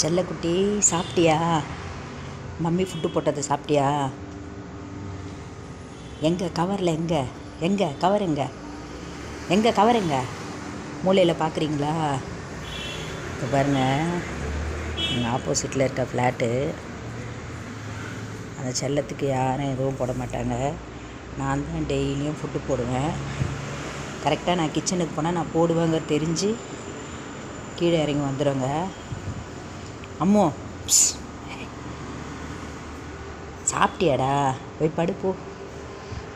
செல்லக்குட்டி சாப்பிட்டியா? Mummy food போட்டதை சாப்பிட்டியா? எங்கே கவரில் எங்கே கவர் எங்கே கவர் மூலையில் பார்க்குறீங்களா? இப்போ பாருங்கள், எங்கள் ஆப்போசிட்டில் இருக்க ஃப்ளாட்டு. அந்த செல்லத்துக்கு யாரும் எதுவும் போட மாட்டாங்க. நான் தான் டெய்லியும் ஃபுட்டு போடுவேன். கரெக்டாக நான் கிச்சனுக்கு போனால் நான் போடுவேங்க தெரிஞ்சு கீழே இறங்கி வந்துடுங்க. அம்மோ சாப்பிட்டியாடா? போய் படு,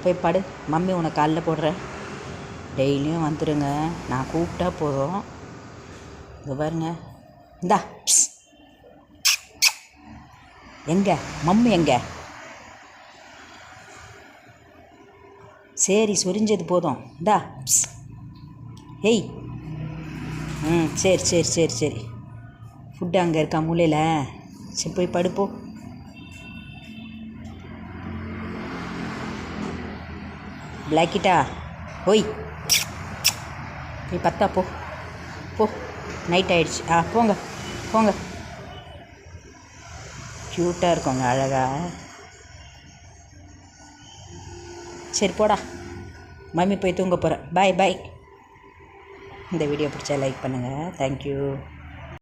போய் படு. மம்மி உனக்கு காலைல போடுறேன். டெய்லியும் வந்துடுங்க, நான் கூப்பிட்டா போதும். இது பாருங்க, இந்தா. எங்கே மம்மி சரி, சொரிஞ்சது போதும். இந்தா. ஏய், சரி சரி சரி சரி ஃபுட்டு அங்கே இருக்கா மூலையில். சரி போய் படுப்போ. பிளாக்கிட்டா ஓய், போய் பத்தா போ. நைட் ஆகிடுச்சு. போங்க. க்யூட்டாக இருக்கோங்க, அழகாக. சரி போடா, மம்மி போய் தூங்க போகிறேன். பாய். இந்த வீடியோ பிடிச்சா லைக் பண்ணுங்கள். தேங்க்யூ.